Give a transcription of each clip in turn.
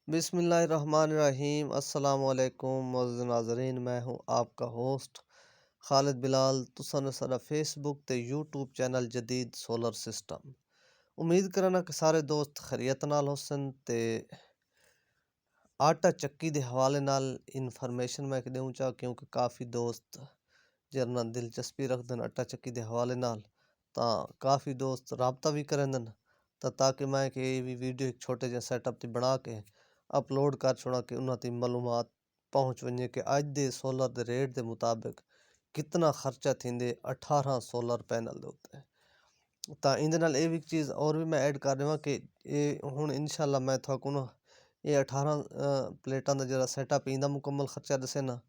बिस्मिल्लाहिर्रहमानिर्रहीम अस्सलाम वालेकुम मोअज़्ज़िज़ नाज़रीन। मैं हूँ आपका होस्ट खालिद बिलाल। तुसां सारा फेसबुक ते यूट्यूब चैनल जदीद सोलर सिस्टम। उम्मीद करना कि सारे दोस्त खैरियत नाल होसन ते आटा चक्की दे हवाले नाल इन्फॉर्मेशन मैं देऊँ चाह क्योंकि काफ़ी दोस्त जिन्ना दिलचस्पी रखदन आटा चक्की दे हवाले नाल तां काफ़ी दोस्त राबता भी करदन ताकि मैं कि भी वीडियो एक छोटे जे सैटअप ते बना के अपलोड कर छोड़ा कि उन्हां ती मालूमात पहुँच वञे कि अज दे सोलर दे रेट दे मुताबिक कितना खर्चा थींदे 18 सोलर पैनल दे उत्ते। ਤਾਂ ਇਹਦੇ ਨਾਲ ਇਹ ਵੀ ਚੀਜ਼ ਔਰ ਵੀ ਮੈਂ ਐਡ ਕਰ ਦੇਵਾਂ ਕਿ ਇਹ ਹੁਣ ਇਨਸ਼ਾਅੱਲਾ ਮੈਂ ਤੁਹਾਨੂੰ ਨਾ ਇਹ 18 ਪਲੇਟਾਂ ਦਾ ਜਿਹੜਾ ਸੈਟਅਪ ਇਹਦਾ ਮੁਕੰਮਲ ਖਰਚਾ ਦੱਸੇ ਨਾ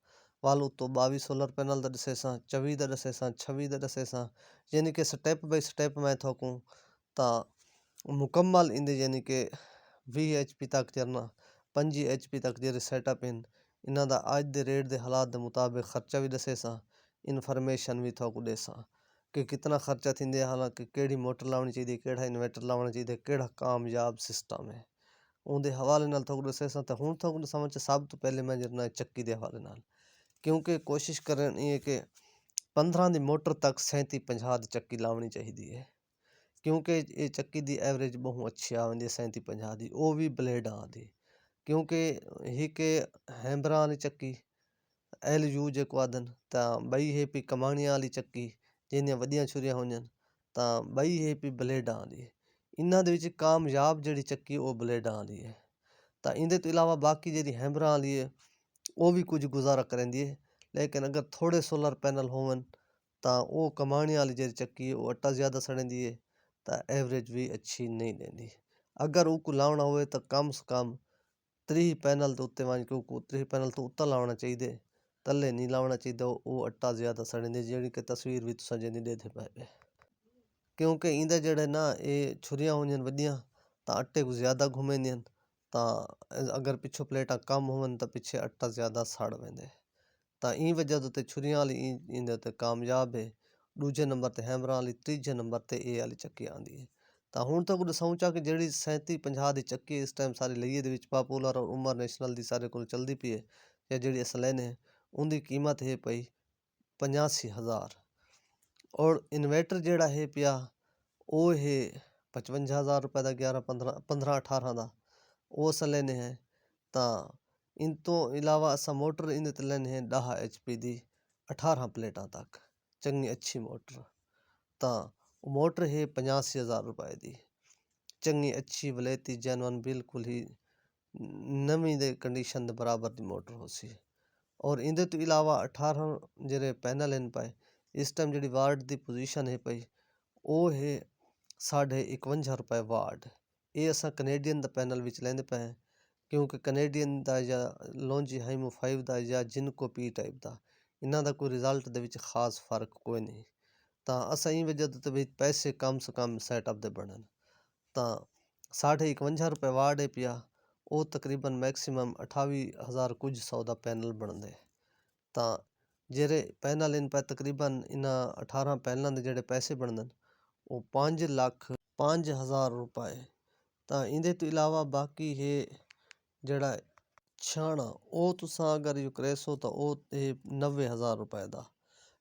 ਵਾਲ ਉਤੋਂ 22 ਸੋਲਰ ਪੈਨਲ ਦਾ ਦੱਸੇ ਸਾਂ 24 ਦਾ ਦੱਸੇ ਸਾਂ 26 ਦਾ ਦੱਸੇ ਸਾਂ ਯਾਨੀ ਕਿ ਸਟੈਪ ਬਾਈ ਸਟੈਪ ਮੈਂ ਤੁਹਾਨੂੰ ਤਾਂ ਮੁਕੰਮਲ ਇਹਦੇ ਯਾਨੀ ਕਿ 20 HP ਤੱਕ ਚੜਨਾ 25 HP ਤੱਕ ਜਿਹੜੇ ਸੈਟਅਪ ਹਨ ਇਹਨਾਂ ਦਾ ਅੱਜ ਦੇ ਰੇਟ ਦੇ ਹਾਲਾਤ ਦੇ ਮੁਤਾਬਿਕ ਖਰਚਾ ਵੀ ਦੱਸੇ ਸਾਂ ਇਨਫੋਰਮੇਸ਼ਨ ਵੀ ਤੁਹਾਨੂੰ ਦੇ ਸਾਂ कि कितना खर्चा थींदे हालांकि केड़ी मोटर लावनी चाहिए केड़ा इन्वर्टर लावना चाहिए केड़ा कामयाब सिस्टम है उनके हवाले नाल थोड़ा दसे सां ते हुण थोड़ा समझ सब तो पहले मैं जरना चक्की के हवाले नाल क्योंकि कोशिश करनी है कि 15 की मोटर तक 37-50 की चक्की लावनी चाहिए है क्योंकि ये चक्की की एवरेज बहुत अच्छी आती है 37-50 की वो भी ब्लेडां दी क्योंकि एक हैंबरां वाली चक्की LU जो आदन तो बई है पी कमाणिया वाली चक्की जिन्नियां वड्डियां छुरियां होईयां तां बई है पी ब्लेडां वाली इन्हां दे विच कामयाब जिहड़ी चक्की वो ब्लेडां वाली है तां इहदे तो इलावा बाकी जिहड़ी हैमरां वाली है वो भी कुछ गुजारा करैंदी है लेकिन अगर थोड़े सोलर पैनल होवन तां वो कमाणे वाली जिहड़ी चक्की है वो आटा ज़्यादा सड़ेंदी है तां एवरेज भी अच्छी नहीं देंदी। अगर वो लावना होवे तां कम से कम 30 पैनल तो उत्ते वंज के 30 पैनल तो उत्ता लावना चाहिए तले नहीं लावना चाहिए वो आटा ज़्यादा सड़ेंदी जिहड़ी कि तस्वीर भी तुसां जिहदी देखदे पए क्योंकि इंदे जेह्ड़े ना ये छुरियां होंदियां वड्डियां तां आटे को ज़्यादा घुमेंदियां तां अगर पिछों प्लेटां कम होवन तां पिछे आटा ज़्यादा सड़ वेंदे तां ई वजह ते छुरियां वाली इंदे ते कामयाब है। दूजे नंबर ते हैमरां वाली तीजे नंबर ते ये वाली चक्की आंदी है तां हुण तां कुछ समझा कि जिहड़ी 37-50 दी चक्की इस टाइम सारी लईए दे विच पॉपुलर और उमर नेशनल दी सारे कोल चलदी पई है या जिहड़ी अस लैने उनकी कीमत है पई 85,000 और इन्वर्टर जेड़ा है पिया वो है 55,000 रुपए का 11-15-18 का वो अस लेने हैं तां इन तो इलावा अस मोटर इन ते लेने हैं 10 HP दी 18 प्लेटां तक चंगी अच्छी मोटर तां मोटर है 85,000 रुपए दी चंगी अच्छी वलेती जैनवन बिल्कुल ही नवीं दे कंडीशन दे बराबर दी मोटर हो सी और इंदे तो इलावा 18 जेरे पैनल हैं पाए इस टाइम जी वार्ड की पोजीशन है पई वो है 51.5 रुपए वार्ड ये अस कनेडियन दा पैनल विच लेंदे पे हैं क्योंकि कनेडियन दा या लॉन्जी हाइमो 5 दा या जिनको पी टाइप दा इन्हां दा कोई रिजल्ट दे विच खास फर्क कोई नहीं तां असां ई वजह ते भी पैसे कम से कम सैटअप दे बनन तां 51.5 रुपए वार्ड है पिया वो तकरीबन मैक्सिमम 28,000 कुछ 100 दा पैनल बनदे तां जेरे पैनल इन पे तकरीबन इन्हां 18 पैनलों के जेह्ड़े पैसे बनदे वो 5,05,000 रुपए तां इंदे तो इलावा बाकी है जेह्ड़ा छाना वो तुसां अगर यू करेसो तां वो 90,000 रुपए दा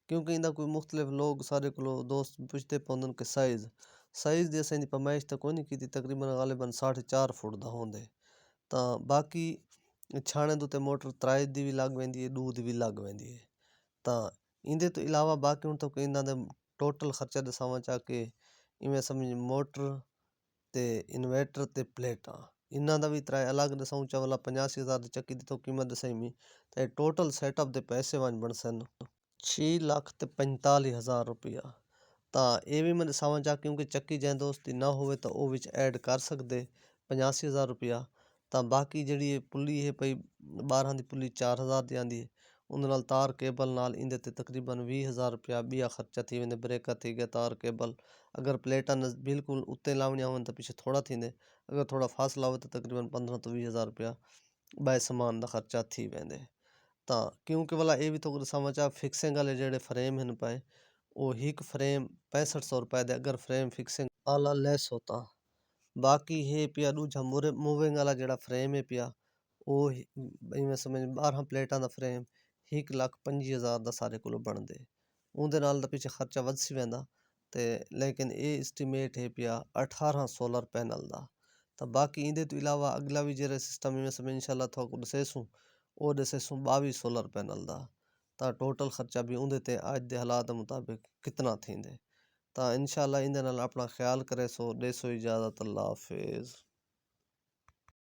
क्योंकि इंदा कोई मुख्तलिफ लोग सारे को दोस्त पुछते पौंदन कि साइज़ दी असें पैमाइश तो कोई नहीं की तकरीबन गालिबन 4.5 फुट दा होंदे तां बाकी छाने दे उत्ते मोटर 3 दी भी लग वेंदी है 2 दी भी लग वेंदी है तां इंदे तो इलावा बाकी हुण तक इन्हां दे टोटल खर्चा दसावां चा के इवें समझ मोटर ते इन्वर्टर ते प्लेटां इन्हां दा भी त्रै अलग दसाऊं चा वाला 85,000 दी चक्की दी तो कीमत दसाई मी ते टोटल सैटअप दे पैसे वन बनसन 6,45,000 रुपया तां ये भी मैं दसावां चा क्योंकि चक्की जै दोस्त दी ना होवे तां वो विच ऐड कर सकदे 85,000 रुपया तां बाकी जिहड़ी पुली है पई 12 दी पुली 4,000 दी आंदी है उहदे नाल तार केबल नाल इंदे ते तकरीबन 20,000 रुपया बिया खर्चा थी वेंदे ब्रेकर थी गया तार केबल अगर प्लेटां बिल्कुल उत्ते लावणियां होवन तां पिछे थोड़ा थींदे अगर थोड़ा फासला हो तो तकरीबन 15 तो 20,000 रुपया बाए समान दा खर्चा थी वेंदे तां क्योंकि वाला ये भी तो दसावां चा फिक्सिंग वाले जेह्ड़े फ्रेम हैं पाए वो एक फ्रेम 6500 रुपए दे अगर फ्रेम फिक्सिंग आला लेस होता बाकी है पिया दूजा मूविंग वाला जेह्ड़ा फ्रेम है पिया ਉਹ ਇਵੇਂ ਸਮਝ 12 ਪਲੇਟਾਂ ਦਾ ਫਰੇਮ 1,25,000 ਦਾ ਸਾਰੇ ਕੋਲੋਂ ਬਣਦੇ। ਉਹਦੇ ਨਾਲ ਤਾਂ ਪਿੱਛੇ ਖਰਚਾ ਵੱਧ ਸੀ ਵੈਂਦਾ ਤੇ ਲੇਕਿਨ ਇਹ ਐਸਟੀਮੇਟ ਹੈ ਪਿਆ 18 ਸੋਲਰ ਪੈਨਲ ਦਾ। ਤਾਂ ਬਾਕੀ ਇਹਦੇ ਤੋਂ ਇਲਾਵਾ ਅਗਲਾ ਵੀ ਜਿਹੜਾ ਸਿਸਟਮ ਇਵੇਂ ਸਮਝ ਇਨशाला ਤੁਹਾਨੂੰ ਦੱਸੇसूं ਉਹ ਦੱਸੇसूं 22 ਸੋਲਰ पैनल ਦਾ। ਤਾਂ ਟੋਟਲ ਖਰਚਾ ਵੀ ਉਹਦੇ ਤੇ ਅੱਜ ਦੇ ਹਾਲਾਤ ਮੁਤਾबिक ਕਿਤਨਾ ਥੀਂਦੇ। ਤਾਂ ਇਨशाला ਇਹਦੇ ਨਾਲ ਆਪਣਾ ਖਿਆਲ करे सो देसो इजाज़त अल्लाह हाफिज़।